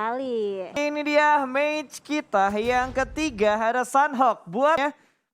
Kali. Ini dia match kita yang ketiga, ada Sunhawk.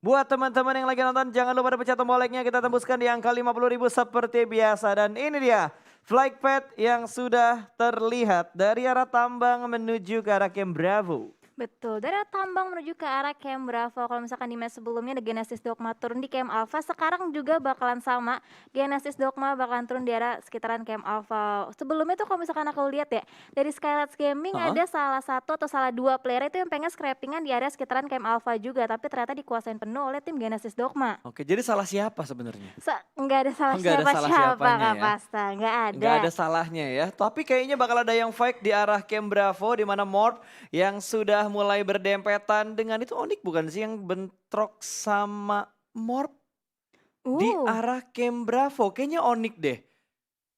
Buat teman-teman yang lagi nonton, jangan lupa ada pencet tombol like-nya, kita tembuskan di angka 50.000 seperti biasa. Dan ini dia flight path yang sudah terlihat dari arah Tambang menuju ke arah Camp Bravo. Betul, dari Tambang menuju ke arah Camp Bravo. Kalau misalkan di match sebelumnya ada Genesis Dogma turun di Camp Alpha, sekarang juga bakalan sama. Genesis Dogma bakalan turun di arah sekitaran Camp Alpha. Sebelumnya tuh kalau misalkan aku lihat ya, dari Skylights Gaming ada salah satu atau salah dua player itu yang pengen scrappingan di area sekitaran Camp Alpha juga, tapi ternyata dikuasain penuh oleh tim Genesis Dogma. Oke, jadi salah siapa sebenarnya? Nggak ada salah Nggak ada salah siapa-siapa siapanya Kak ya? Pasta, nggak ada. Nggak ada salahnya ya. Tapi kayaknya bakal ada yang fight di arah Camp Bravo, di mana Morph yang sudah mulai berdempetan dengan itu Onyx bukan sih yang bentrok sama Morph di arah Camp Bravo. Kayaknya Onyx deh.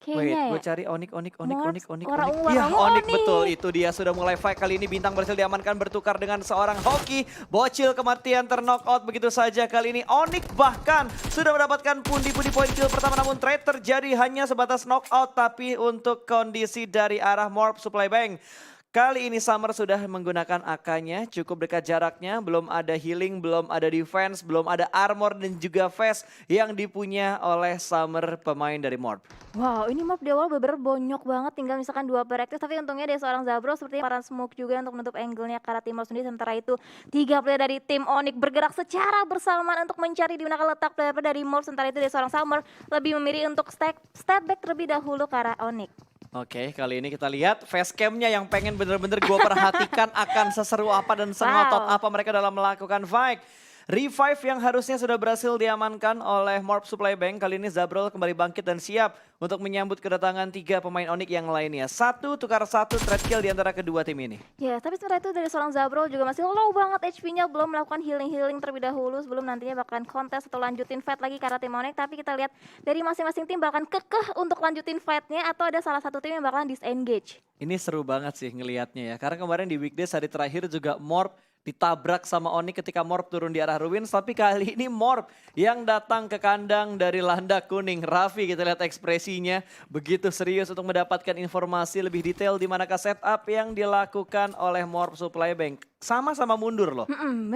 Wait, Kayaknya gue ya. cari Onyx. Morph, Iya, warna Onyx Onyx. betul. Itu dia sudah mulai fight kali ini. Bintang berhasil diamankan bertukar dengan seorang Hoki. Bocil kematian terknockout begitu saja kali ini. Onyx bahkan sudah mendapatkan pundi-pundi poin kill pertama. Namun trade terjadi hanya sebatas knockout. Tapi untuk kondisi dari arah Morph Supply Bank. Kali ini Summer sudah menggunakan AK-nya, cukup dekat jaraknya, belum ada healing, belum ada defense, belum ada armor dan juga vest yang dipunya oleh Summer pemain dari Morph. Wow, ini Morph di awal bener-bener bonyok banget, tinggal misalkan 2 player aktif, tapi untungnya ada seorang Zabro sepertinya paran smoke juga untuk menutup angle-nya ke arah tim Morph sendiri. Sementara itu 3 player dari tim Onyx bergerak secara bersamaan untuk mencari di mana letak player dari Morph. Sementara itu dari seorang Summer lebih memilih untuk step back terlebih dahulu ke arah Onyx. Oke, kali ini kita lihat facecam-nya yang pengen bener-bener gue perhatikan akan seseru apa dan sengotot apa mereka dalam melakukan fight. Revive yang harusnya sudah berhasil diamankan oleh Morph Supply Bank. Kali ini Zabrol kembali bangkit dan siap untuk menyambut kedatangan 3 pemain Onyx yang lainnya. 1 tukar 1 trade kill di antara kedua tim ini. Ya, tapi sementara itu dari seorang Zabrol juga masih low banget HP-nya, belum melakukan healing terlebih dahulu sebelum nantinya bakalan kontes atau lanjutin fight lagi karena tim Onyx. Tapi kita lihat dari masing-masing tim bakalan kekeh untuk lanjutin fight-nya atau ada salah satu tim yang bakalan disengage. Ini seru banget sih ngelihatnya ya. Karena kemarin di weekdays hari terakhir juga Morph ditabrak sama Onyx ketika Morph turun di arah Ruins. Tapi kali ini Morph yang datang ke kandang dari landak kuning. Raffi kita lihat ekspresinya begitu serius untuk mendapatkan informasi lebih detail di manakah setup yang dilakukan oleh Morph Supply Bank. Sama-sama mundur loh.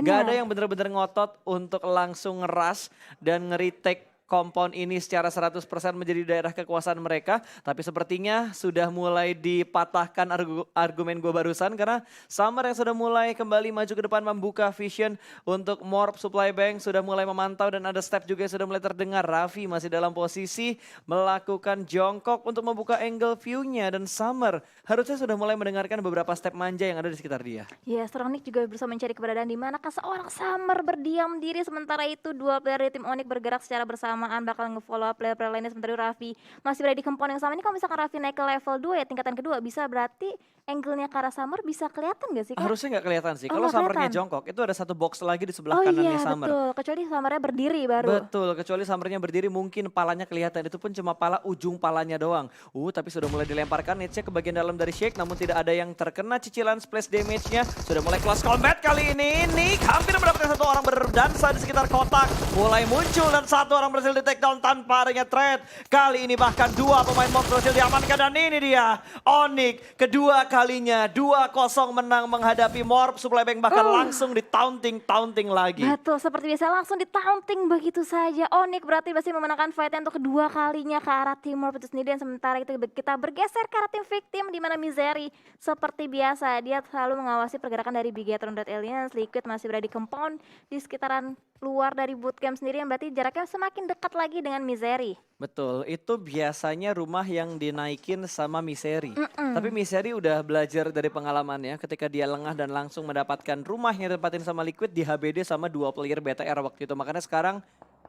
Gak ada yang bener-bener ngotot untuk langsung ngeras dan nge-retake kompon ini secara 100% menjadi daerah kekuasaan mereka. Tapi sepertinya sudah mulai dipatahkan argumen gue barusan. Karena Summer yang sudah mulai kembali maju ke depan membuka vision untuk Morph Supply Bank. Sudah mulai memantau dan ada step juga yang sudah mulai terdengar. Raffi masih dalam posisi melakukan jongkok untuk membuka angle view-nya. Dan Summer harusnya sudah mulai mendengarkan beberapa step manja yang ada di sekitar dia. Ya, seorang Nick juga berusaha mencari keberadaan di manakah seorang Summer berdiam diri. Sementara itu 2 player dari tim Onyx bergerak secara bersama bakal nge-follow up player-player lainnya. Sementara Raffi masih berada di kompon yang sama. Ini kalau misalkan Raffi naik ke level 2 ya, tingkatan kedua, bisa berarti angle-nya ke arah Summer bisa kelihatan gak sih Kak? Harusnya nggak kelihatan sih. Kalau Summernya jongkok itu ada satu box lagi di sebelah kanannya Summer. Betul, kecuali Summernya berdiri baru. Betul, kecuali Summernya berdiri mungkin palanya kelihatan. Itu pun cuma pala ujung palanya doang. Tapi sudah mulai dilemparkan Nietzsche ke bagian dalam dari Shake. Namun tidak ada yang terkena cicilan splash damage-nya. Sudah mulai close combat kali ini. Nick hampir mendapatkan 1 orang berdansa di sekitar kotak. Mulai muncul dan 1 orang berhasil di take down tanpa adanya trade. Kali ini bahkan 2 pemain Morph berhasil diamankan. Dan ini dia Onyx kedua kalinya 2-0 menang menghadapi Morph Supply Bank. Bahkan langsung di taunting lagi. Betul, seperti biasa langsung di taunting begitu saja. Onyx berarti masih memenangkan fight-nya untuk kedua kalinya ke arah tim Morph itu sendiri. Dan sementara itu kita bergeser ke arah tim victim di mana Misery seperti biasa dia selalu mengawasi pergerakan dari Bigetron Red Alliance. Liquid masih berada di compound di sekitaran luar dari bootcamp sendiri yang berarti jaraknya semakin dekat lagi dengan Misery. Betul, itu biasanya rumah yang dinaikin sama Misery. Tapi Misery udah belajar dari pengalamannya ketika dia lengah dan langsung mendapatkan rumah yang ditempatin sama Liquid di HBD sama 2 player BTR waktu itu. Makanya sekarang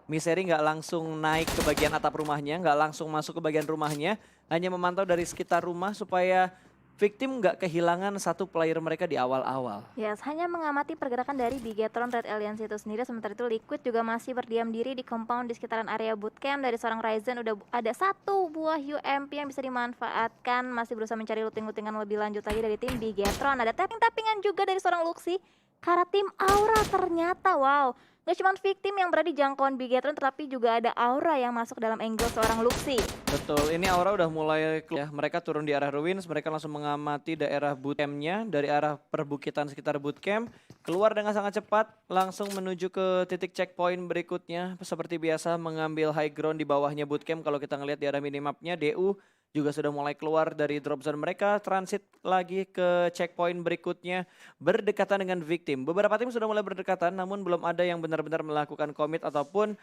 Misery nggak langsung naik ke bagian atap rumahnya, nggak langsung masuk ke bagian rumahnya. Hanya memantau dari sekitar rumah supaya victim nggak kehilangan 1 player mereka di awal-awal. Yes, hanya mengamati pergerakan dari Bigetron Red Alliance itu sendiri. Sementara itu Liquid juga masih berdiam diri di compound di sekitaran area bootcamp. Dari seorang Ryzen udah ada 1 buah UMP yang bisa dimanfaatkan. Masih berusaha mencari looting-lootingan lebih lanjut lagi dari tim Bigetron. Ada tapping-tappingan juga dari seorang Luxi. Karena tim Aura ternyata wow. Gak cuma victim yang berada di jangkauan Bigetron tetapi juga ada Aura yang masuk dalam angle seorang Luxi. Betul, ini Aura udah mulai ya, mereka turun di arah Ruins, mereka langsung mengamati daerah bootcampnya dari arah perbukitan sekitar bootcamp, keluar dengan sangat cepat, langsung menuju ke titik checkpoint berikutnya, seperti biasa mengambil high ground di bawahnya bootcamp. Kalau kita ngelihat di arah minimapnya, DU juga sudah mulai keluar dari drop zone mereka, transit lagi ke checkpoint berikutnya, berdekatan dengan victim. Beberapa tim sudah mulai berdekatan, namun belum ada yang benar-benar melakukan commit ataupun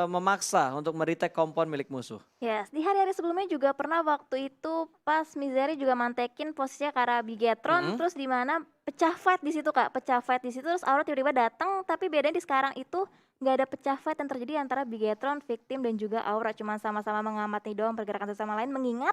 memaksa untuk meretake compound milik musuh. Yes, di hari-hari sebelumnya juga pernah waktu itu pas Misery juga mantekin posisinya ke arah Bigetron, Mm-mm. terus di mana pecah fight di situ Kak, pecah fight di situ terus Aura tiba-tiba datang, tapi bedanya di sekarang itu nggak ada pecah fight yang terjadi antara Bigetron, Victim dan juga Aura, cuma sama-sama mengamati doang pergerakan satu sama lain, mengingat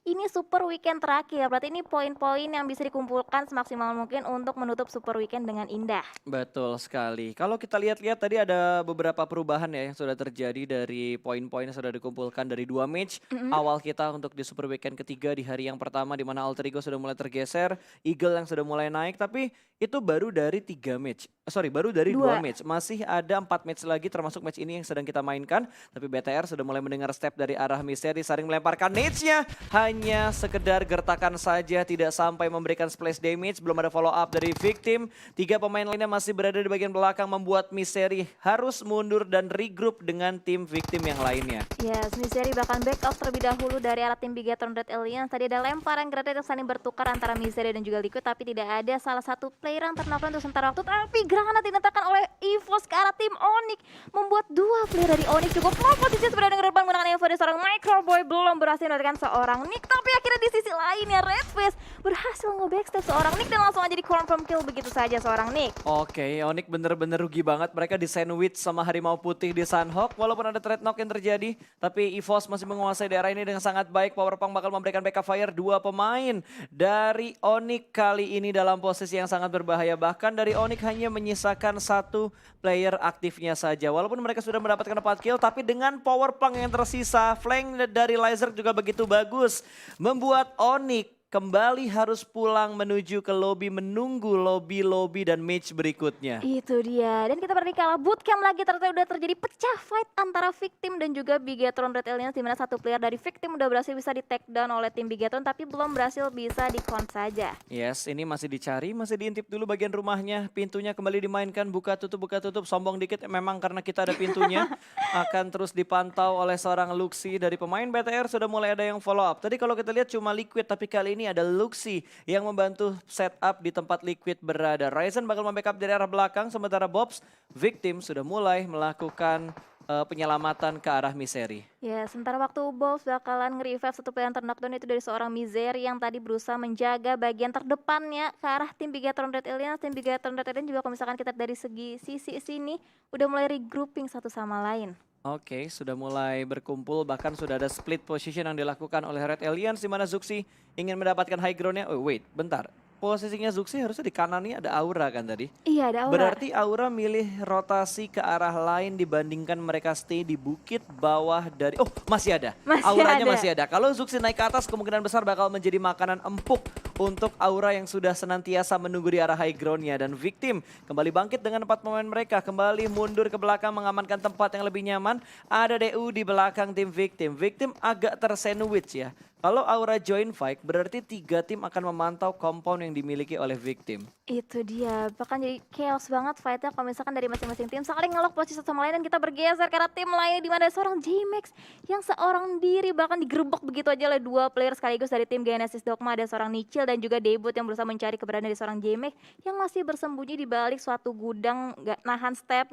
ini super weekend terakhir, berarti ini poin-poin yang bisa dikumpulkan semaksimal mungkin untuk menutup super weekend dengan indah. Betul sekali. Kalau kita lihat-lihat tadi ada beberapa perubahan ya yang sudah terjadi dari poin-poin yang sudah dikumpulkan dari 2 match Mm-mm. awal kita untuk di Super Weekend ketiga di hari yang pertama di mana Alter Ego sudah mulai tergeser, Eagle yang sudah mulai naik, tapi itu baru dari 3 match. Baru dari 2 Dua. match. Masih ada 4 match lagi termasuk match ini yang sedang kita mainkan, tapi BTR sudah mulai mendengar step dari arah Misery, saring melemparkan nades-nya. Hanya sekedar gertakan saja, tidak sampai memberikan splash damage, belum ada follow up dari victim. 3 pemain lainnya masih berada di bagian belakang membuat Misery harus mundur dan regroup dengan tim victim yang lainnya. Yes, Misery bahkan back off terlebih dahulu dari arah tim Bigetron Red Alliance. Tadi ada lemparan granat yang saling bertukar antara Misery dan juga Liquid, tapi tidak ada salah satu player yang terknockdown untuk sementara waktu. Tapi granat diletakkan oleh EVOS ke arah tim Onyx, membuat 2 player dari Onyx cukup mau posisi sebenarnya dengan depan menggunakan Evo dari seorang Microboy, belum berhasil mendapatkan seorang Nick. Tapi akhirnya di sisi lainnya Redface berhasil nge-backstab seorang Nick dan langsung aja di confirm kill begitu saja seorang Nick. Oke, Onyx bener-bener rugi banget. Mereka di sandwich sama Harimau Putih di Sunhawk. Walaupun ada trade knock yang terjadi, tapi EVOS masih menguasai daerah ini dengan sangat baik. Powerpunk bakal memberikan backup fire. 2 pemain dari Onyx kali ini dalam posisi yang sangat berbahaya. Bahkan dari Onyx hanya menyisakan 1 player aktifnya saja. Walaupun mereka sudah mendapatkan 4 kill, tapi dengan Powerpunk yang tersisa, flank dari Laser juga begitu bagus. Membuat Onyx kembali harus pulang menuju ke lobby, menunggu lobby dan match berikutnya. Itu dia. Dan kita berarti kalah bootcamp lagi, ternyata udah terjadi pecah fight antara victim dan juga Bigetron Red Alliance, di mana satu player dari victim udah berhasil bisa di take down oleh tim Bigetron tapi belum berhasil bisa di count saja. Yes, ini masih dicari, masih diintip dulu bagian rumahnya. Pintunya kembali dimainkan, buka tutup, sombong dikit memang karena kita ada pintunya. Akan terus dipantau oleh seorang Luxi dari pemain BTR, sudah mulai ada yang follow up. Tadi kalau kita lihat cuma Liquid, tapi kali ini ada Luxi yang membantu setup di tempat Liquid berada. Ryzen bakal membackup dari arah belakang, sementara Bobs, victim sudah mulai melakukan penyelamatan ke arah Misery. Ya, sementara waktu Wolves bakalan nge-revive satu player yang terknockdown itu dari seorang Misery yang tadi berusaha menjaga bagian terdepannya ke arah tim Bigetron Red Alliance. Tim Bigetron Red Alliance juga kalau misalkan kita dari segi sisi sini udah mulai regrouping satu sama lain. Oke, sudah mulai berkumpul, bahkan sudah ada split position yang dilakukan oleh Red Alliance di mana Zuxi ingin mendapatkan high ground-nya. Oh wait, bentar. Posisinya Zuxi harusnya di kanannya ada Aura kan tadi? Iya, ada Aura. Berarti Aura milih rotasi ke arah lain dibandingkan mereka stay di bukit bawah dari... Oh, masih ada. Masih Auranya ada. masih ada. Kalau Zuxi naik ke atas kemungkinan besar bakal menjadi makanan empuk untuk Aura yang sudah senantiasa menunggu di arah high ground-nya. Dan victim kembali bangkit dengan 4 pemain mereka. Kembali mundur ke belakang mengamankan tempat yang lebih nyaman. Ada DU di belakang tim victim. Victim agak tersandwich ya. Kalau Aura join fight, berarti 3 tim akan memantau compound yang dimiliki oleh victim. Itu dia, bahkan jadi chaos banget fightnya kalau misalkan dari masing-masing tim saling ngelok posisi satu sama lain dan kita bergeser karena tim lainnya di mana ada seorang J-Max yang seorang diri bahkan digerebek begitu aja oleh 2 player sekaligus dari tim Genesis Dogma. Ada seorang Nichil dan juga Debut yang berusaha mencari keberadaan dari seorang J-Max yang masih bersembunyi di balik suatu gudang, nggak nahan step,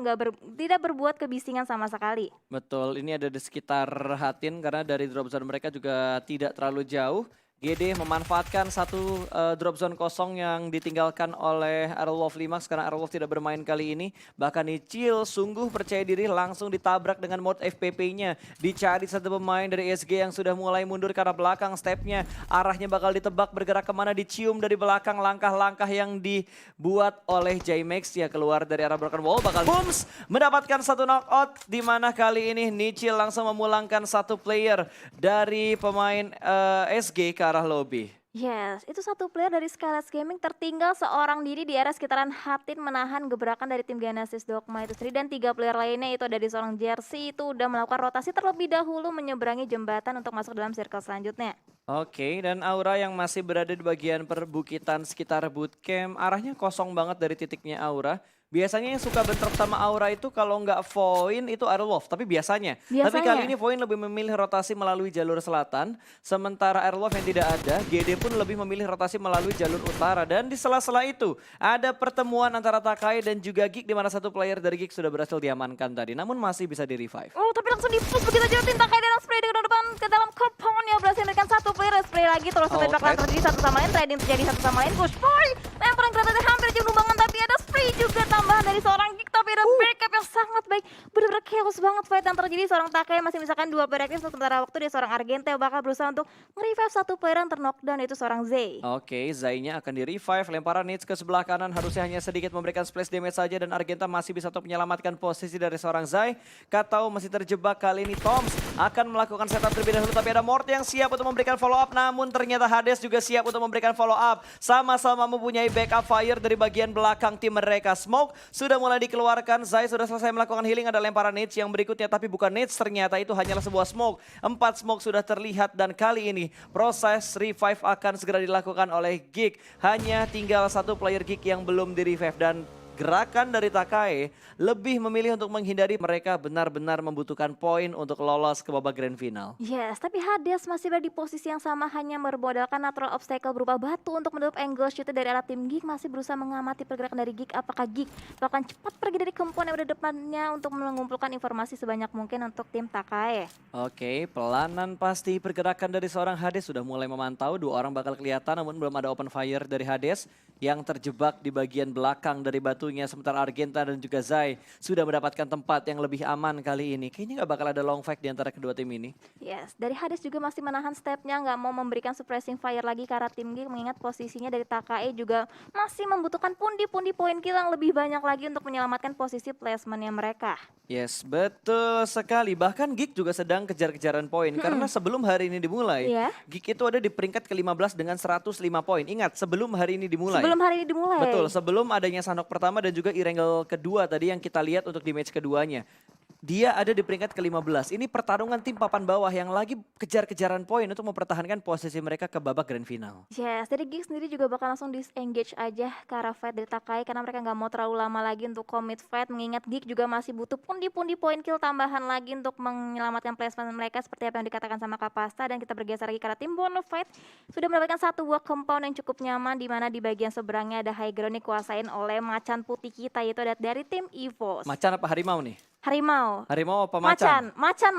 tidak berbuat kebisingan sama sekali. Betul, ini ada di sekitar Hatin karena dari drop zone mereka juga tidak terlalu jauh. GD memanfaatkan satu drop zone kosong yang ditinggalkan oleh Aerolwolf Limax karena Aerolwolf tidak bermain kali ini. Bahkan Nichil sungguh percaya diri langsung ditabrak dengan mode FPP-nya. Dicari satu pemain dari SG yang sudah mulai mundur ke arah belakang stepnya. Arahnya bakal ditebak bergerak kemana, dicium dari belakang langkah-langkah yang dibuat oleh J-Max. Ya keluar dari arah broken wall bakal Booms mendapatkan satu knockout. Di mana kali ini Nichil langsung memulangkan satu player dari pemain SG ke arah lobby. Yes, itu satu player dari Skylights Gaming tertinggal seorang diri di area sekitaran Hatin menahan gebrakan dari tim Genesis Dogma itu sendiri dan 3 player lainnya itu dari seorang Jersey itu udah melakukan rotasi terlebih dahulu menyeberangi jembatan untuk masuk dalam circle selanjutnya. Oke, dan Aura yang masih berada di bagian perbukitan sekitar bootcamp, arahnya kosong banget dari titiknya Aura. Biasanya yang suka bentrok sama Aura itu kalau nggak Voin itu Airlov, tapi biasanya. Tapi kali Biasanya. ini Voin lebih memilih rotasi melalui jalur selatan, sementara Airlov yang tidak ada, GD pun lebih memilih rotasi melalui jalur utara. Dan di sela-sela itu ada pertemuan antara Takai dan juga Geek, di mana satu player dari Geek sudah berhasil diamankan tadi, namun masih bisa di-revive. Oh, tapi langsung di-push begitu aja tim Takai dan spray dengan depan ke dalam compound yang berhasil memberikan satu player spray lagi terus sampai bakalan terjadi satu sama lain, trading terjadi satu sama lain, push boy. Lemparan granatnya hampir aja lumbangan tapi ada spray juga tambahan dari seorang Geek tapi ada backup yang sangat baik. Bener-bener chaos banget fight yang terjadi, seorang Takai masih misalkan 2 player aktif sementara waktu dia seorang Argente yang bakal berusaha untuk nge-revive satu player yang terknockdown yaitu seorang Zay. Oke, Zai-nya akan di-revive, lemparan Nits ke sebelah kanan harusnya hanya sedikit memberikan splash damage saja dan Argenta masih bisa untuk menyelamatkan posisi dari seorang Zai. Katau masih terjebak, kali ini Toms akan melakukan setup terlebih dahulu tapi ada Mort yang siap untuk memberikan follow up, namun ternyata Hades juga siap untuk memberikan follow up. Sama-sama mempunyai backup fire dari bagian belakang tim mereka. Smoke sudah mulai dikeluarkan, Zai sudah selesai melakukan healing, ada lemparan Nits yang berikutnya tapi bukan Nits, ternyata itu hanyalah sebuah smoke. 4 smoke sudah terlihat dan kali ini proses revive akan segera dilakukan oleh Geek. Hanya tinggal satu player Geek yang belum di-revive dan gerakan dari Takai lebih memilih untuk menghindari, mereka benar-benar membutuhkan poin untuk lolos ke babak grand final. Yes, tapi Hades masih berada di posisi yang sama, hanya bermodalkan natural obstacle berupa batu untuk menutup angle shoot dari arah tim Geek. Masih berusaha mengamati pergerakan dari Geek, apakah Geek bahkan cepat pergi dari compound yang ada depannya untuk mengumpulkan informasi sebanyak mungkin untuk tim Takai. Oke, pelanan pasti pergerakan dari seorang Hades sudah mulai memantau, 2 orang bakal kelihatan namun belum ada open fire dari Hades yang terjebak di bagian belakang dari batunya, sementara Argenta dan juga Zai sudah mendapatkan tempat yang lebih aman kali ini. Kayaknya nggak bakal ada long fight di antara kedua tim ini. Yes, dari Hades juga masih menahan stepnya, nggak mau memberikan suppressing fire lagi ke arah tim Geek, mengingat posisinya dari Takai juga masih membutuhkan pundi-pundi poin kill yang lebih banyak lagi untuk menyelamatkan posisi placementnya mereka. Yes, betul sekali. Bahkan Geek juga sedang kejar-kejaran poin. Karena sebelum hari ini dimulai, Iya. Geek itu ada di peringkat ke-15 dengan 105 poin. Ingat, sebelum hari ini dimulai. Sebelum hari ini dimulai. Betul, sebelum adanya Sanok pertama dan juga Irangel kedua tadi yang kita lihat untuk di match keduanya. Dia ada di peringkat ke-15. Ini pertarungan tim papan bawah yang lagi kejar-kejaran poin untuk mempertahankan posisi mereka ke babak grand final. Yes, dari Geek sendiri juga bakal langsung disengage aja ke arah fight dari Takai karena mereka nggak mau terlalu lama lagi untuk commit fight, mengingat Geek juga masih butuh pundi-pundi poin kill tambahan lagi untuk menyelamatkan placement mereka seperti apa yang dikatakan sama Kapasta. Dan kita bergeser lagi ke arah tim Bonafide sudah mendapatkan satu buah compound yang cukup nyaman, di mana di bagian seberangnya ada high ground dikuasain oleh macan putih kita, yaitu dari tim EVOS. Macan apa harimau nih? Harimau. Harimau apa macan? Macan.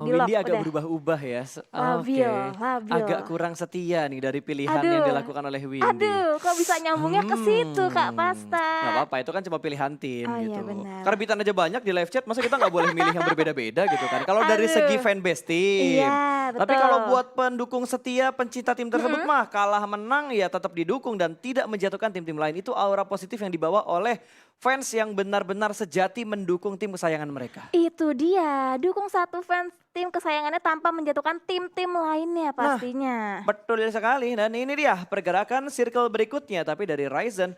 Oh, Di lock Windy agak udah. berubah-ubah ya. Labil, Oke. labil. Agak kurang setia nih dari pilihan yang Aduh. dilakukan oleh Windy. Aduh, kok bisa nyambungnya ke situ Kak Pasta? Gak apa-apa, itu kan cuma pilihan tim Oh, iya, gitu. benar. Karbitan aja banyak di live chat, masa kita nggak boleh milih yang berbeda-beda gitu kan. Kalau dari segi Aduh. fanbase tim. Iya, Tapi betul. kalau buat pendukung setia, pencinta tim tersebut mah kalah menang ya tetap didukung dan tidak menjatuhkan tim-tim lain. Itu aura positif yang dibawa oleh fans yang benar-benar sejati mendukung tim kesayangan mereka. Itu dia, dukung satu fans tim kesayangannya tanpa menjatuhkan tim-tim lainnya pastinya. Betul sekali, dan ini dia pergerakan circle berikutnya. Tapi dari Ryzen,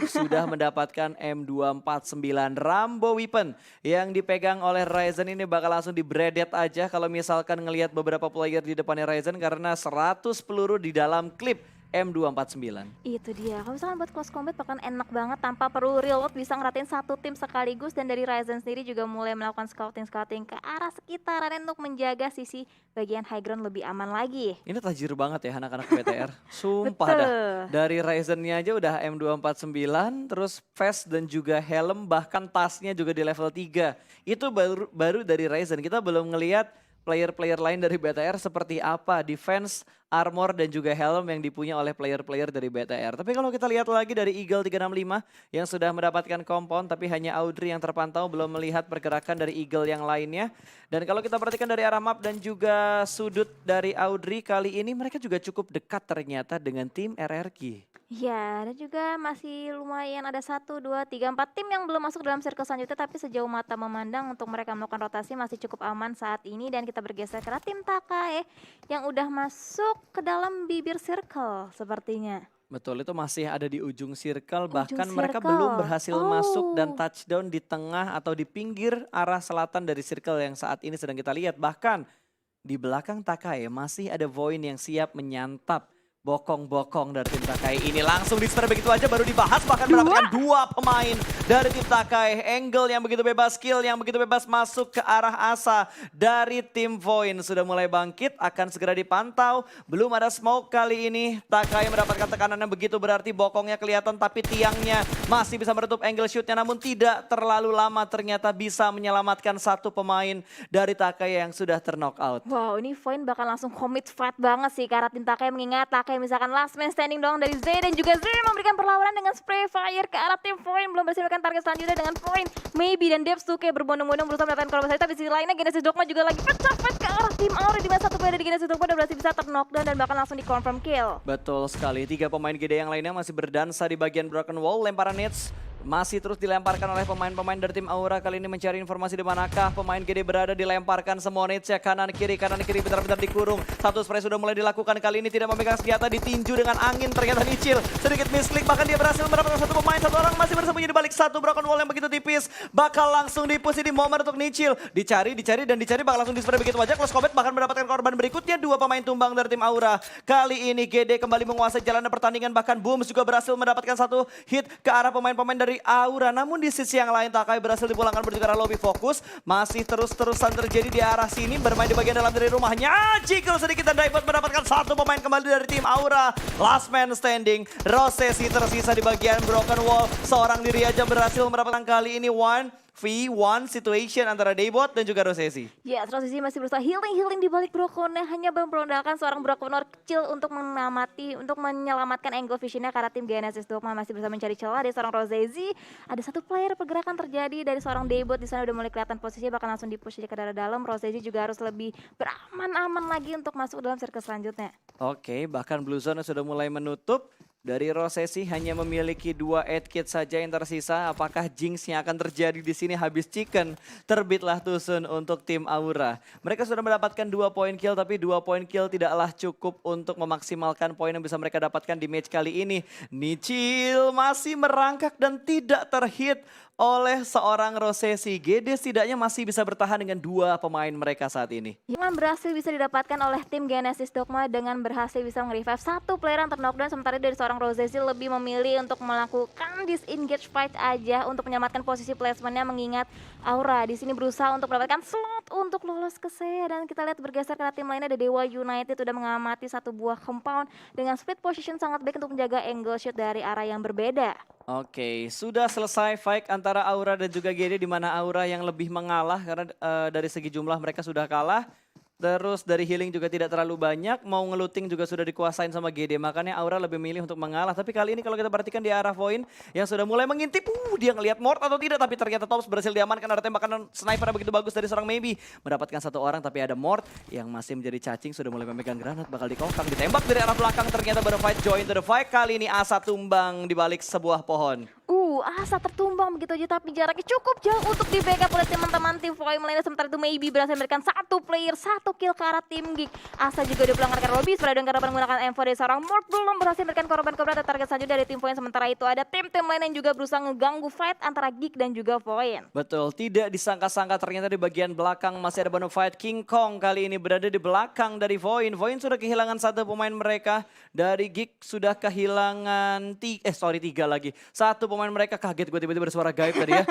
sudah mendapatkan M249 Rambo Weapon yang dipegang oleh Ryzen. Ini bakal langsung di-bredet aja kalau misalkan ngelihat beberapa player di depannya Ryzen, karena 100 peluru di dalam klip M249. Itu dia, kalau misalkan buat close combat bakalan enak banget tanpa perlu reload, bisa ngeratain satu tim sekaligus. Dan dari Ryzen sendiri juga mulai melakukan scouting ke arah sekitaran untuk menjaga sisi bagian high ground lebih aman lagi. Ini tajir banget ya anak-anak BTR. Sumpah Betul. dah. Dari Ryzen-nya aja udah M249, terus vest dan juga helm, bahkan tasnya juga di level 3. Itu baru dari Ryzen. Kita belum ngelihat player-player lain dari BTR seperti apa defense, armor dan juga helm yang dipunya oleh player-player dari BTR. Tapi kalau kita lihat lagi dari Eagle 365 yang sudah mendapatkan compound, tapi hanya Audrey yang terpantau, belum melihat pergerakan dari Eagle yang lainnya. Dan kalau kita perhatikan dari arah map dan juga sudut dari Audrey kali ini, mereka juga cukup dekat ternyata dengan tim RRQ. Ya, dan juga masih lumayan ada 1, 2, 3, 4 tim yang belum masuk dalam circle selanjutnya, tapi sejauh mata memandang untuk mereka melakukan rotasi masih cukup aman saat ini. Dan kita bergeser ke arah tim Takai yang udah masuk masuk ke dalam bibir circle sepertinya. Betul, itu masih ada di ujung circle, Ujung bahkan mereka belum circle. berhasil masuk dan Oh. touchdown di tengah atau di pinggir arah selatan dari circle yang saat ini sedang kita lihat. Bahkan di belakang Takai masih ada Voin yang siap menyantap bokong-bokong dari tim Takai ini. Langsung di-spare begitu aja baru dibahas, bahkan mendapatkan dua pemain dari tim Takai. Angle yang begitu bebas, skill yang begitu bebas masuk ke arah Asa dari tim Voin. Sudah mulai bangkit, akan segera dipantau. Belum ada smoke kali ini. Takai mendapatkan tekanan yang begitu berarti bokongnya kelihatan tapi tiangnya masih bisa menutup angle shootnya. Namun tidak terlalu lama ternyata bisa menyelamatkan satu pemain dari Takai yang sudah terknock out. Wow, ini Voin bakal langsung commit fight banget sih ke arah tim Takai, mengingat Takai misalkan last man standing dong dari Z, dan juga Z memberikan perlawanan dengan spray fire ke arah tim Voin. Belum berhasil mendapatkan target selanjutnya dengan Voin, Maybe dan Debs tuh kayak berbondong-bondong berusaha mendapatkan korban saya. Tapi di sisi lainnya Genesis Dogma juga lagi pecah fight ke arah tim Aura, di mana satu player dari Genesis Dogma udah berhasil bisa terknockdown dan bakal langsung di confirm kill. Betul sekali, tiga pemain GD yang lainnya masih berdansa di bagian Broken Wall. Lemparan nades masih terus dilemparkan oleh pemain-pemain dari tim Aura. Kali ini mencari informasi di manakah pemain GD berada. Dilemparkan semua nades-nya kanan kiri bentar-bentar dikurung. Satu spray sudah mulai dilakukan, kali ini tidak memegang senjata, ditinju dengan angin ternyata Nichil. Sedikit misklik, bahkan dia berhasil mendapatkan satu pemain, satu orang masih bersembunyi di balik satu Broken Wall yang begitu tipis. Bakal langsung dipush di momen untuk Nichil. Dicari, bakal langsung di-spray begitu aja. Close combat bahkan mendapatkan korban berikutnya, dua pemain tumbang dari tim Aura. Kali ini GD kembali menguasai jalanan pertandingan, bahkan Booms juga berhasil mendapatkan satu hit ke arah pemain-pemain dari Aura. Namun di sisi yang lain Takai berhasil dipulangkan menuju ke arah lobby. Fokus masih terus-terusan terjadi di arah sini, bermain di bagian dalam dari rumahnya. Jikil sedikit dan Daipot mendapatkan satu pemain kembali dari tim Aura. Last man standing, Rosesi tersisa di bagian Broken Wall. Seorang diri aja berhasil mendapatkan kali ini 1v1 situation antara Daybot dan juga Rosesi. Ya, Rosesi masih berusaha healing di balik Brokennya, hanya memperondalkan seorang Brokenor kecil untuk menyelamatkan angle visionnya karena tim Genesis Dogma masih berusaha mencari celah dari seorang Rosesi. Ada satu player pergerakan terjadi dari seorang Daybot, di sana udah mulai kelihatan posisi, bahkan langsung dipush ke dalam. Rosesi juga harus lebih beraman-aman lagi untuk masuk dalam circle selanjutnya. Oke, bahkan Blue Zone sudah mulai menutup. Dari Rosesi hanya memiliki 2 8 kit saja yang tersisa. Apakah jinx yang akan terjadi di sini? Habis chicken, terbitlah Tusun untuk tim Aura. Mereka sudah mendapatkan 2 poin kill, tapi 2 poin kill tidaklah cukup untuk memaksimalkan poin yang bisa mereka dapatkan di match kali ini. Nichil masih merangkak dan tidak terhit oleh seorang Rosesi. GD setidaknya masih bisa bertahan dengan 2 pemain mereka saat ini. Yang berhasil bisa didapatkan oleh tim Genesis Dogma dengan berhasil bisa nge-revive satu player yang terknockdown, sementara dari seorang Rosesi lebih memilih untuk melakukan disengage fight aja untuk menyelamatkan posisi placementnya, mengingat Aura di sini berusaha untuk mendapatkan slot untuk lolos ke SEA. Dan kita lihat bergeser ke tim lainnya, ada Dewa United udah mengamati satu buah compound dengan split position sangat baik untuk menjaga angle shoot dari arah yang berbeda. Oke, sudah selesai fight antara Aura dan juga GD, di mana Aura yang lebih mengalah karena dari segi jumlah mereka sudah kalah. Terus dari healing juga tidak terlalu banyak, mau ngeluting juga sudah dikuasain sama GD, makanya Aura lebih milih untuk mengalah. Tapi kali ini kalau kita perhatikan di arah Voin yang sudah mulai mengintip, dia ngelihat Mort atau tidak, tapi ternyata Tops berhasil diamankan. Ada tembakan sniper yang begitu bagus dari seorang Maybe, mendapatkan satu orang, tapi ada Mort yang masih menjadi cacing, sudah mulai memegang granat, bakal dikokang, ditembak dari arah belakang, ternyata baru fight join to the fight. Kali ini Asa tumbang di balik sebuah pohon. Asa tertumbang begitu aja, tapi jaraknya cukup jauh untuk di backup oleh teman-teman tim Void lainnya. Sementara itu Maybe berhasil memberikan satu player, satu kill ke arah tim Geek. Asa juga dipulangkan ke lobby setelah dengan korban menggunakan M4 dari seorang Mort, belum berhasil memberikan korban-korban atau target selanjutnya dari tim Void. Sementara itu ada tim-tim lain yang juga berusaha ngeganggu fight antara Geek dan juga Void. Betul, tidak disangka-sangka ternyata di bagian belakang masih ada bonafide. King Kong kali ini berada di belakang dari Void. Void sudah kehilangan satu pemain mereka, dari Geek sudah kehilangan tiga lagi. Satu pemain mereka, kaget gue tiba-tiba bersuara gaib tadi ya.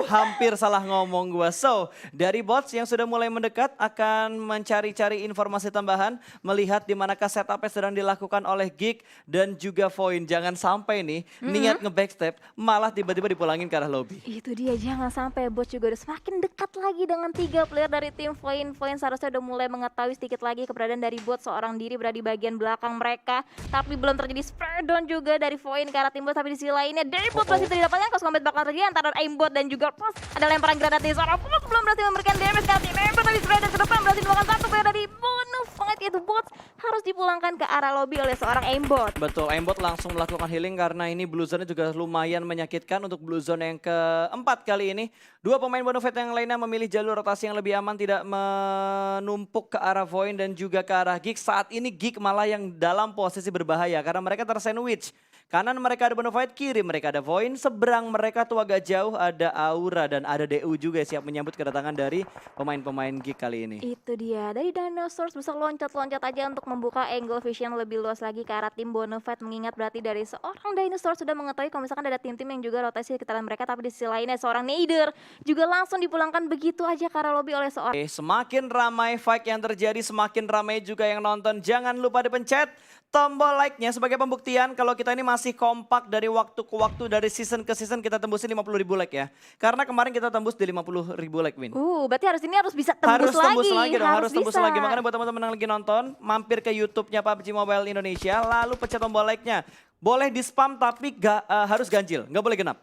Hampir salah ngomong gue. So, dari bots yang sudah mulai mendekat akan mencari-cari informasi tambahan, melihat di manakah setupnya sedang dilakukan oleh Geek dan juga Void. Jangan sampai nih niat nge-backstep malah tiba-tiba dipulangin ke arah lobby. Itu dia, jangan sampai. Bot juga udah semakin dekat lagi dengan 3 player dari tim Void. Void seharusnya udah mulai mengetahui sedikit lagi keberadaan dari bot seorang diri berada di bagian belakang mereka. Tapi belum terjadi spread down juga dari Void ke arah tim bot. Tapi di sisi lainnya Daybot masih masih bisa didapatkan. Close combat bakal terjadi antara aimbot dan juga Pos. Ada lemparan granat dari seorang Pos, belum berhasil memberikan damage ke tim member, tapi Strider ke depan berhasil melakukan satu player dari Bonafide, yaitu Bots harus dipulangkan ke arah lobby oleh seorang aimbot. Betul, aimbot langsung melakukan healing karena ini blue zone juga lumayan menyakitkan untuk blue zone yang keempat kali ini. Dua pemain Bonafide yang lainnya memilih jalur rotasi yang lebih aman, tidak menumpuk ke arah Void dan juga ke arah Geek. Saat ini Geek malah yang dalam posisi berbahaya karena mereka tersandwich. Kanan mereka ada Bonafide, kiri mereka ada Void, seberang mereka tuh agak jauh ada Aura dan ada DU juga siap menyambut kedatangan dari pemain-pemain Geek kali ini. Itu dia, dari Dinosaurs bisa loncat-loncat aja untuk membuka angle vision lebih luas lagi ke arah tim Bonafide. Mengingat berarti dari seorang Dinosaur sudah mengetahui kalau misalkan ada tim-tim yang juga rotasi di sekitaran mereka. Tapi di sisi lainnya seorang Nader juga langsung dipulangkan begitu aja ke arah lobby oleh seorang. Semakin ramai fight yang terjadi, semakin ramai juga yang nonton. Jangan lupa dipencet tombol like-nya sebagai pembuktian kalau kita ini masih kompak dari waktu ke waktu, dari season ke season kita tembusin 50.000 like ya. Karena kemarin kita tembus di 50.000 like, Win. Berarti harus bisa tembus harus tembus lagi dong, harus tembus bisa. lagi. Makanya buat teman-teman yang lagi nonton, mampir ke YouTube-nya PUBG Mobile Indonesia, lalu pencet tombol like-nya. Boleh di spam tapi harus ganjil, nggak boleh genap.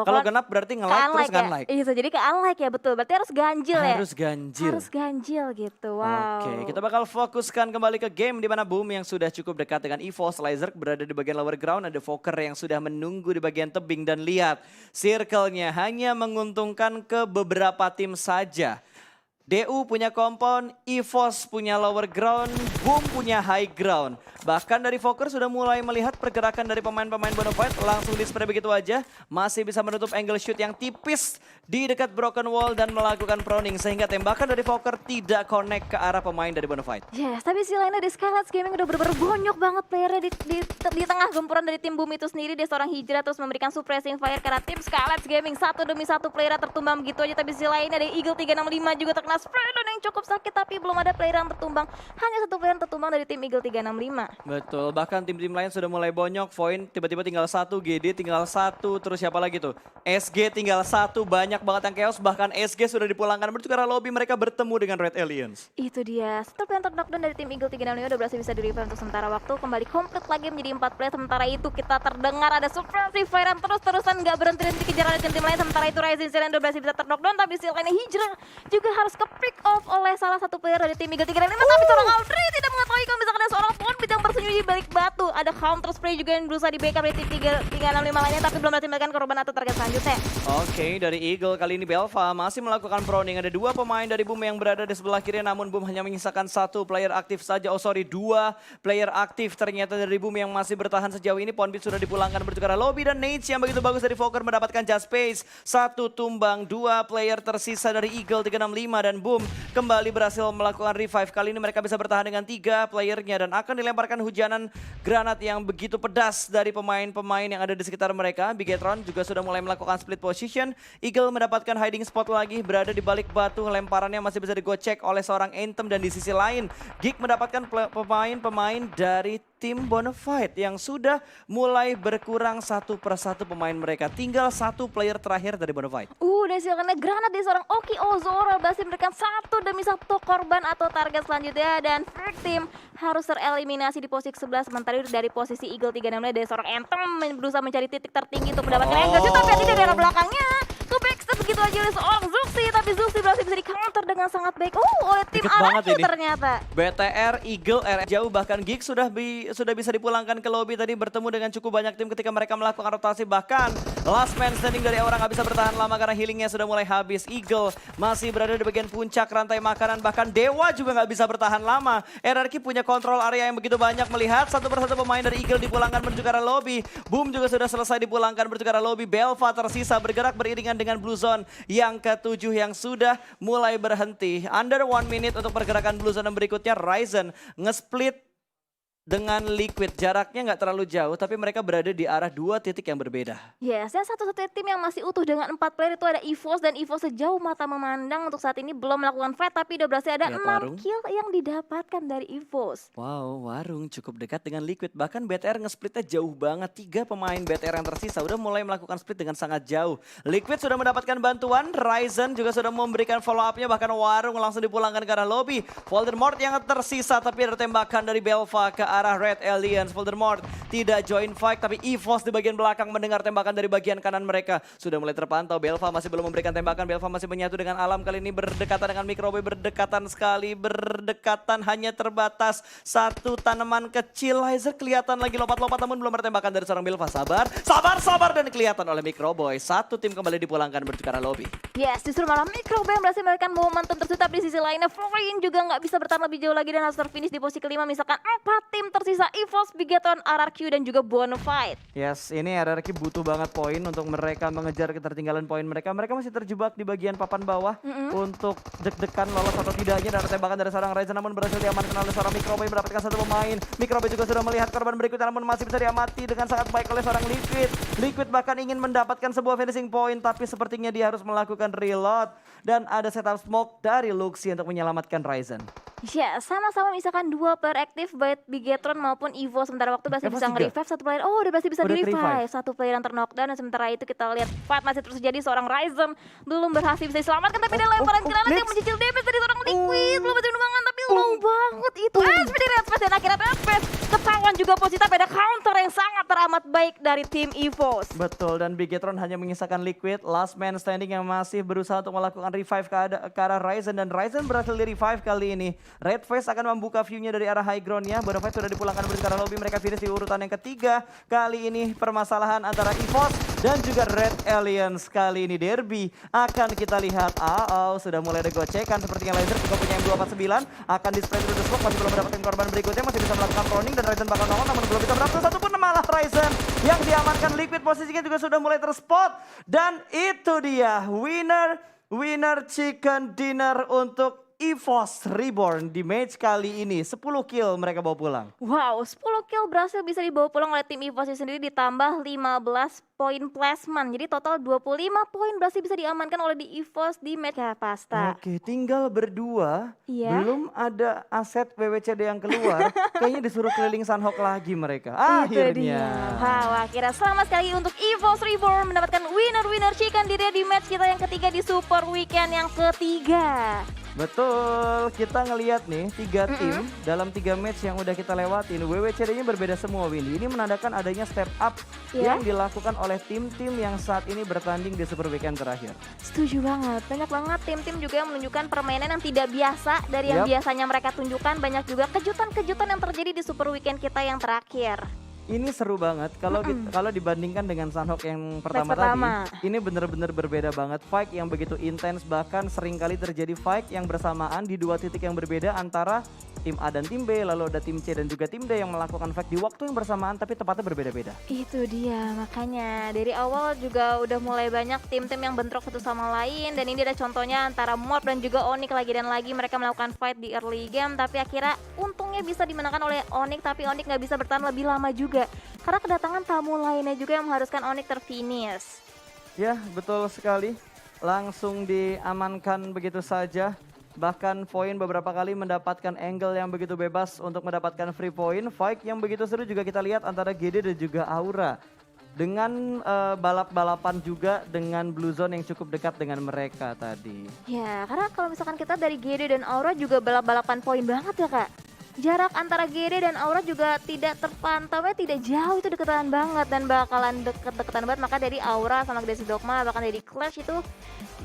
Kalau genap berarti nge-like terus ya? like. Iya, jadi ke unlike ya, betul. Berarti harus ganjil ya? Harus ganjil. Harus ganjil gitu, wow. Oke, kita bakal fokuskan kembali ke game di mana Boom yang sudah cukup dekat dengan EVOS. Laser berada di bagian lower ground, ada Fokker yang sudah menunggu di bagian tebing. Dan lihat, circle-nya hanya menguntungkan ke beberapa tim saja. DU punya compound, EVOS punya lower ground, Boom punya high ground. Bahkan dari Fokker sudah mulai melihat pergerakan dari pemain-pemain Bonafide, langsung di-spray begitu aja. Masih bisa menutup angle shoot yang tipis di dekat broken wall dan melakukan proning. Sehingga tembakan dari Fokker tidak connect ke arah pemain dari Bonafide. Yes, tapi sisi lainnya di Skylights Gaming udah bener-bener bonyok banget playernya di tengah gempuran dari tim Boom itu sendiri. Dia seorang hijrah terus memberikan suppressing fire karena tim Skylights Gaming satu demi satu player tertumbang begitu aja. Tapi sisi lainnya ada Eagle 365 juga terkena spreadown yang cukup sakit, tapi belum ada player yang tertumbang. Hanya satu player yang tertumbang dari tim Eagle 365. Betul, bahkan tim-tim lain sudah mulai bonyok. Void tiba-tiba tinggal satu, GD tinggal satu, terus siapa lagi tuh? SG tinggal satu, banyak banget yang chaos. Bahkan SG sudah dipulangkan menuju ke arah lobby, mereka bertemu dengan Red Aliens. Itu dia, setelah player terknockdown dari tim Eagle 365 udah berhasil bisa di-revive untuk sementara waktu. Kembali komplit lagi menjadi 4 player. Sementara itu kita terdengar ada suppressive fire yang terus-terusan gak berhenti-henti kejar oleh tim-tim lain. Sementara itu Rising Siren udah berhasil bisa terknockdown, tapi si lainnya Hijrah juga harus ke-pick off oleh salah satu player dari tim Eagle 365. Tapi seorang Audrey tidak mengetahui kalau misalkan ada seorang Pondbit yang bersembunyi di balik batu. Ada counter spray juga yang berusaha di backup dari tim 365 lainnya, tapi belum berhasil melakukan korban atau target selanjutnya. Oke, dari Eagle kali ini Belva masih melakukan proning. Ada dua pemain dari Boom yang berada di sebelah kiri, namun Boom hanya menyisakan satu player aktif saja. Dua player aktif ternyata dari Boom yang masih bertahan sejauh ini. Pondbit sudah dipulangkan menuju ke arah lobby dan Nate yang begitu bagus dari Fokker mendapatkan just space. Satu tumbang, dua player tersisa dari Eagle 365 dan Boom kembali berhasil melakukan revive. Kali ini mereka bisa bertahan dengan 3 playernya dan akan dilemparkan hujanan granat yang begitu pedas dari pemain-pemain yang ada di sekitar mereka. Bigetron juga sudah mulai melakukan split position. Eagle mendapatkan hiding spot lagi, berada di balik batu. Lemparannya masih bisa digocek oleh seorang Anthem dan di sisi lain Geek mendapatkan pemain-pemain dari tim Bonafide yang sudah mulai berkurang satu persatu pemain mereka. Tinggal satu player terakhir dari Bonafide. Dihasilkannya granat dari seorang Oki Ozora berhasil memberikan satu demi satu korban atau target selanjutnya dan Freak Team harus tereliminasi di posisi 11. Sementara itu dari posisi Eagle 365 dari seorang Anthem berusaha mencari titik tertinggi untuk mendapatkan angle shoot, tapi dari arah belakangnya ke backstep begitu aja oleh seorang Zuxi, tapi Zuxi berhasil bisa di counter dengan sangat baik oleh tim Araki ternyata. BTR, Eagle, jauh bahkan Geek sudah bisa dipulangkan ke lobby tadi, bertemu dengan cukup banyak tim ketika mereka melakukan rotasi. Bahkan last man standing dari Aura nggak bisa bertahan lama karena healingnya sudah mulai habis. Eagle masih berada di bagian puncak rantai makanan, bahkan Dewa juga nggak bisa bertahan lama. RRQ punya kontrol area yang begitu banyak, melihat satu persatu pemain dari Eagle dipulangkan menuju ke arah lobby. Boom juga sudah selesai dipulangkan menuju ke arah lobby. Belva tersisa bergerak beriringan dengan Blue Zone yang ke-7 yang sudah mulai berhenti. Under 1 minute untuk pergerakan Blue Zone yang berikutnya. Ryzen nge-split dengan Liquid, jaraknya nggak terlalu jauh, tapi mereka berada di arah 2 titik yang berbeda. Yes, yang satu-satunya tim yang masih utuh dengan 4 player itu ada EVOS, dan EVOS sejauh mata memandang untuk saat ini belum melakukan fight, tapi udah berhasil ada 6 kill yang didapatkan dari EVOS. Wow, Warung cukup dekat dengan Liquid, bahkan BTR nge-splitnya jauh banget. 3 pemain BTR yang tersisa udah mulai melakukan split dengan sangat jauh. Liquid sudah mendapatkan bantuan, Ryzen juga sudah memberikan follow up-nya, bahkan Warung langsung dipulangkan ke arah lobby. Voldemort yang tersisa, tapi ada tembakan dari Belva ke arah Red Alliance. Voldemort tidak join fight, tapi EVOS di bagian belakang mendengar tembakan dari bagian kanan mereka. Sudah mulai terpantau, Belva masih belum memberikan tembakan. Belva masih menyatu dengan alam, kali ini berdekatan dengan Microboy, berdekatan sekali, berdekatan hanya terbatas satu tanaman kecil. Laser kelihatan lagi lompat-lompat namun belum bertembakan dari seorang Belva. Sabar dan kelihatan oleh Microboy. Satu tim kembali dipulangkan menuju ke arah lobby. Yes, justru malah Microboy yang berhasil memberikan momentum tersebut, tapi di sisi lainnya Foreign juga nggak bisa bertahan lebih jauh lagi dan harus terfinish di posisi kelima. Misalkan 4 tim tersisa, EVOS, Bigetron, RRQ dan juga Bonafide. Yes, ini RRQ butuh banget poin untuk mereka mengejar ketertinggalan poin mereka. Mereka masih terjebak di bagian papan bawah untuk deg-degan lolos atau tidaknya. Dan ada tembakan dari seorang Ryzen namun berhasil diamankan oleh seorang Microboy, mendapatkan satu pemain. Microboy juga sudah melihat korban berikutnya namun masih bisa diamati dengan sangat baik oleh seorang Liquid. Liquid bahkan ingin mendapatkan sebuah finishing point, tapi sepertinya dia harus melakukan reload. Dan ada setup smoke dari Luxi untuk menyelamatkan Ryzen. Ya, sama-sama misalkan 2 player aktif baik Bigetron maupun Evo. Sementara waktu masih bisa juga? nge-revive satu player. Oh, udah masih bisa Udah di-revive. ke-revive. Satu player yang ter-knockdown dan sementara itu kita lihat fight masih terus terjadi. Seorang Ryzen belum berhasil bisa diselamatkan, tapi dia lemparan granat yang Next. mencicil damage dari seorang Liquid. Belum bisa menumbangkan tapi low banget itu. Speedy Red Space dan akhirnya Red Space ketahuan juga posisi, tapi ada counter yang sangat teramat baik dari tim EVOS. Betul, dan Bigetron hanya menyisakan Liquid, last man standing yang masih berusaha untuk melakukan revive ke arah Ryzen. Dan Ryzen berhasil di-revive kali ini. Red Face akan membuka view-nya dari arah high ground-nya. Bonafide sudah dipulangkan menuju ke arah lobby, mereka finish di urutan yang ketiga. Kali ini permasalahan antara EVOS dan juga Red Alliance. Kali ini derby akan kita lihat. Sudah mulai ada gocekan. Sepertinya Laser juga punya M249. Akan di-spray through the smoke, masih belum mendapatkan korban berikutnya. Masih bisa melakukan proning dan Ryzen bakal nongol namun belum bisa berhasil. Satu pun malah Ryzen yang diamankan. Liquid posisinya juga sudah mulai terspot. Dan itu dia winner chicken dinner untuk EVOS Reborn di match kali ini. 10 kill mereka bawa pulang. Wow, 10 kill berhasil bisa dibawa pulang oleh tim EVOS sendiri ditambah 15 poin placement. Jadi total 25 poin berhasil bisa diamankan oleh di EVOS di match Pasta. Oke, tinggal berdua. Iya. Belum ada aset WWCD yang keluar. Kayaknya disuruh keliling Sunhawk lagi mereka. Itu dia. Akhirnya. Wow, akhirnya selamat sekali untuk EVOS Reborn mendapatkan winner chicken dinner di match kita yang ketiga di Super Weekend yang ketiga. Betul, kita ngelihat nih 3 tim dalam 3 match yang udah kita lewatin. WWCD-nya berbeda semua, Windy. Ini menandakan adanya step up yang dilakukan oleh tim-tim yang saat ini bertanding di Super Weekend terakhir. Setuju banget, banyak banget tim-tim juga yang menunjukkan permainan yang tidak biasa dari yang biasanya mereka tunjukkan. Banyak juga kejutan-kejutan yang terjadi di Super Weekend kita yang terakhir. Ini seru banget kalau kalau dibandingkan dengan Sunhawk yang pertama pertama. tadi. Ini bener-bener berbeda banget. Fight yang begitu intens, bahkan seringkali terjadi fight yang bersamaan di 2 titik yang berbeda antara tim A dan tim B, lalu ada tim C dan juga tim D yang melakukan fight di waktu yang bersamaan tapi tempatnya berbeda-beda. Itu dia, makanya dari awal juga udah mulai banyak tim-tim yang bentrok satu sama lain. Dan ini ada contohnya antara Morph dan juga Onyx lagi dan lagi mereka melakukan fight di early game. Tapi akhirnya untungnya bisa dimenangkan oleh Onyx, tapi Onyx nggak bisa bertahan lebih lama juga karena kedatangan tamu lainnya juga yang mengharuskan Onyx terfinish. Ya, betul sekali. Langsung diamankan begitu saja. Bahkan Voin beberapa kali mendapatkan angle yang begitu bebas untuk mendapatkan free point. Fight yang begitu seru juga kita lihat antara GD dan juga Aura. Dengan balap-balapan juga dengan Blue Zone yang cukup dekat dengan mereka tadi. Ya, karena kalau misalkan kita dari GD dan Aura juga balap-balapan poin banget ya Kak. Jarak antara GD dan Aura juga tidak terpantau, tidak jauh, itu deketan banget dan bakalan deket-deketan banget. Maka dari Aura sama Gdesi Dogma bahkan dari Clash itu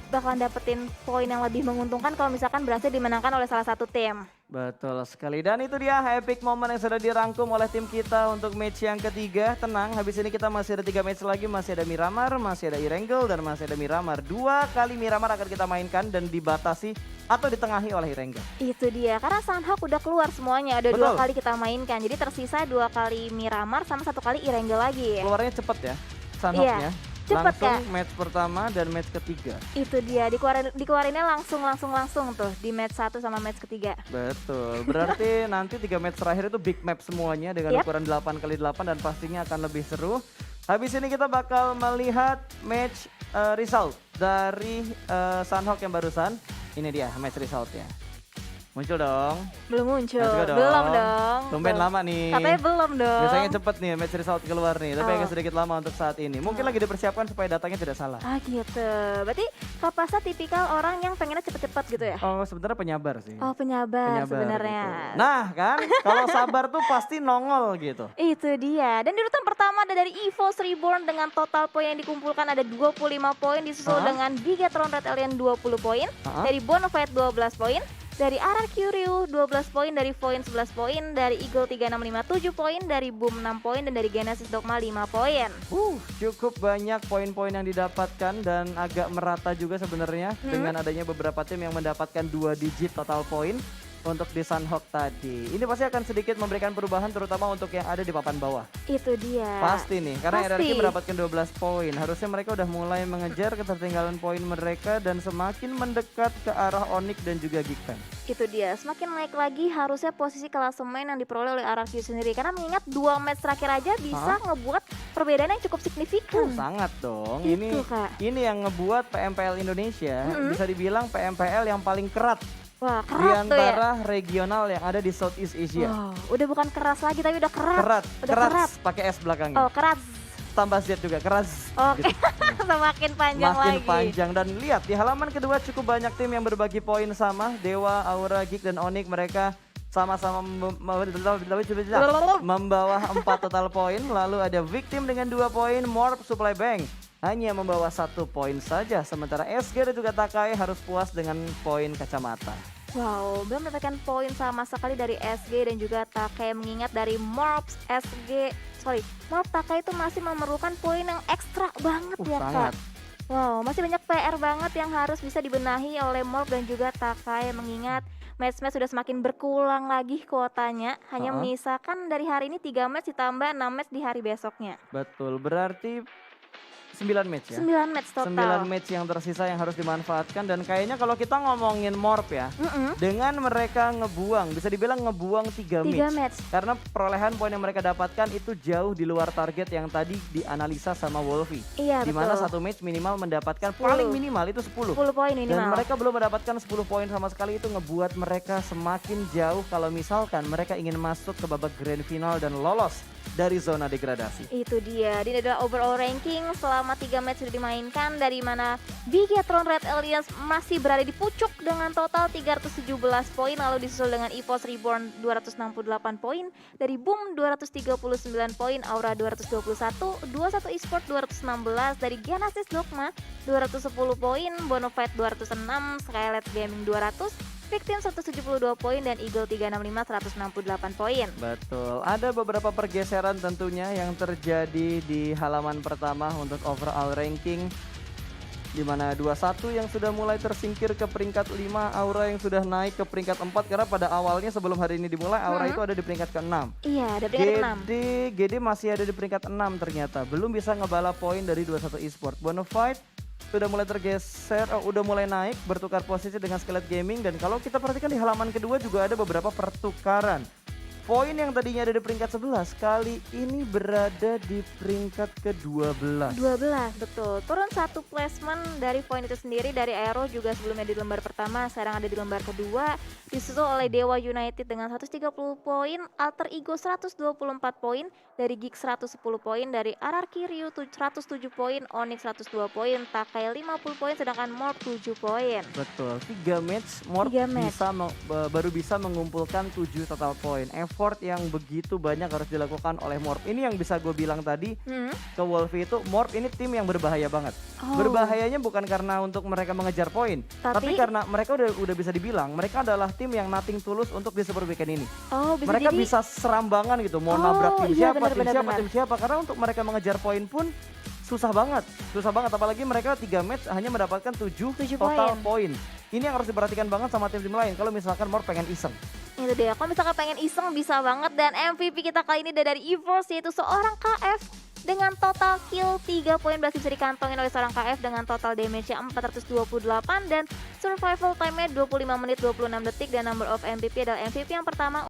bakalan dapetin poin yang lebih menguntungkan kalau misalkan berhasil dimenangkan oleh salah satu tim. Betul sekali, dan itu dia epic moment yang sudah dirangkum oleh tim kita untuk match yang ketiga. Tenang, habis ini kita masih ada 3 match lagi, masih ada Miramar, masih ada Erangel, dan masih ada Miramar. 2 kali Miramar akan kita mainkan dan dibatasi atau ditengahi oleh Erangel. Itu dia, karena Sunhawk udah keluar semuanya, ada 2 kali kita mainkan. Jadi tersisa 2 kali Miramar sama 1 kali Erangel lagi. Keluarnya cepet ya, Sunhawknya. Cepet, langsung Kak. match pertama dan match ketiga. Itu dia, dikeluarinnya langsung tuh di match 1 sama match ketiga. Betul, berarti nanti 3 match terakhir itu big map semuanya dengan ukuran 8x8 dan pastinya akan lebih seru. Habis ini kita bakal melihat match result dari Sunhawk yang barusan. Ini dia match resultnya. Muncul dong. Belum muncul. Let's go dong. Belum dong. Tumben Belum. lama nih. Katanya belum dong. Biasanya cepet nih match result keluar nih, tapi Oh. agak sedikit lama untuk saat ini. Mungkin lagi dipersiapkan supaya datanya tidak salah. Ah gitu. Berarti Kak Pasa tipikal orang yang pengennya cepet-cepet gitu ya? Oh sebenarnya penyabar sih. Oh penyabar, sebenarnya. gitu. Nah kan, kalau sabar tuh pasti nongol gitu. Itu dia. Dan di urutan pertama ada dari EVOS Reborn dengan total poin yang dikumpulkan ada 25 poin, disusul Ha-ha. dengan Gigatron Red Alien 20 poin, Ha-ha. dari Bonafide 12 poin, dari RRQ Ryu 12 poin, dari Void 11 poin, dari Eagle 3657 poin, dari Boom 6 poin, dan dari Genesis Dogma 5 poin. Cukup banyak poin-poin yang didapatkan dan agak merata juga sebenarnya dengan adanya beberapa tim yang mendapatkan 2 digit total poin untuk di Sunhawk tadi. Ini pasti akan sedikit memberikan perubahan terutama untuk yang ada di papan bawah. Itu dia. Pasti nih, karena Pasti. RRQ mendapatkan 12 poin. Harusnya mereka udah mulai mengejar ketertinggalan poin mereka dan semakin mendekat ke arah Onyx dan juga Geekfan. Itu dia, semakin naik lagi harusnya posisi klasemen yang diperoleh oleh RRQ sendiri. Karena mengingat 2 match terakhir aja bisa ngebuat perbedaan yang cukup signifikan. Sangat dong. Itu, Kak. Ini yang ngebuat PMPL Indonesia bisa dibilang PMPL yang paling kerat Wah, di keras tuh ya. antara regional yang ada di Southeast Asia. Wow, udah bukan keras lagi tapi udah keras. Kerat, Udah keras. pakai S belakangnya. Oh, keras. Tambah Z juga keras. Oke, Gitu. semakin panjang Makin lagi. panjang dan lihat di halaman kedua cukup banyak tim yang berbagi poin sama. Dewa, Aura, Geek dan Onyx mereka sama-sama membawa 4 total poin. Lalu ada Victim dengan 2 poin, Morph, Supply Bank hanya membawa 1 poin saja. Sementara SG dan juga Takai harus puas dengan poin kacamata. Wow, belum mendapatkan poin sama sekali dari SG dan juga Takai, mengingat dari Morph Morph Takai itu masih memerlukan poin yang ekstra banget ya Sangat. Kak. Wow, masih banyak PR banget yang harus bisa dibenahi oleh Morph dan juga Takai, mengingat match-match sudah semakin berkurang lagi kuotanya. Hanya menyisakan dari hari ini 3 match ditambah 6 match di hari besoknya. Betul, berarti 9 match ya. 9 match 9 total. match yang tersisa yang harus dimanfaatkan dan kayaknya kalau kita ngomongin Morph ya, Mm-mm. dengan mereka bisa dibilang ngebuang 3 3 match. match. Karena perolehan poin yang mereka dapatkan itu jauh di luar target yang tadi dianalisa sama Wolfie. Iya, Di mana betul. 1 match minimal mendapatkan 10. paling minimal itu 10. 10 poin Dan minimal. mereka belum mendapatkan 10 poin sama sekali, itu ngebuat mereka semakin jauh kalau misalkan mereka ingin masuk ke babak grand final dan lolos dari zona degradasi. Itu dia, ini adalah overall ranking selama 3 match sudah dimainkan, dari mana Bigatron Red Alliance masih berada di pucuk dengan total 317 poin, lalu disusul dengan EVOS Reborn 268 poin, dari Boom 239 poin, Aura 221, 21 Esport 216, dari Genesis Dogma 210 poin, Bonafide 206, Skylight Gaming 200, Victim 172 poin, dan Eagle 365 168 poin. Betul, ada beberapa pergeseran tentunya yang terjadi di halaman pertama untuk overall ranking, di mana 21 yang sudah mulai tersingkir ke peringkat 5, Aura yang sudah naik ke peringkat 4 karena pada awalnya sebelum hari ini dimulai Aura itu ada di peringkat ke-6. Iya, ada peringkat 6. GD masih ada di peringkat 6 ternyata, belum bisa ngebalap poin dari 21 Esport. Bonafide sudah mulai tergeser, udah mulai naik, bertukar posisi dengan Skelet Gaming, dan kalau kita perhatikan di halaman kedua juga ada beberapa pertukaran. Poin yang tadinya ada di peringkat 11 kali ini berada di peringkat ke-12. 12, betul. Turun 1 placement dari poin itu sendiri. Dari Aero juga sebelumnya di lembar pertama, sekarang ada di lembar kedua. Disusul oleh Dewa United dengan 130 poin, Alter Ego 124 poin, dari Geek 110 poin, dari RRQ Ryu 107 poin, Onyx 102 poin, Takai 50 poin, sedangkan Morph 7 poin. Betul, 3 match Morph 3 match. baru bisa mengumpulkan 7 total poin. Effort yang begitu banyak harus dilakukan oleh Morph. Ini yang bisa gue bilang tadi ke Wolfie itu, Morph ini tim yang berbahaya banget. Oh. Berbahayanya bukan karena untuk mereka mengejar poin, tapi karena mereka udah bisa dibilang mereka adalah tim yang nothing tulus untuk di Super Weekend ini. Oh, bisa Mereka jadi bisa serambangan gitu, mau Oh, nabrak tim iya, siapa, benar. tim siapa, karena untuk mereka mengejar poin pun susah banget, apalagi mereka 3 match hanya mendapatkan 7 7 total poin. Ini yang harus diperhatikan banget sama tim-tim lain kalau misalkan Morph pengen iseng. itu dia, kalau misalkan pengen iseng bisa banget. Dan MVP kita kali ini dari EVOS, yaitu seorang KF dengan total kill 3 poin berhasil bisa dikantongin oleh seorang KF dengan total damage-nya 428 dan survival time-nya 25 menit 26 detik, dan number of MVP adalah MVP yang pertama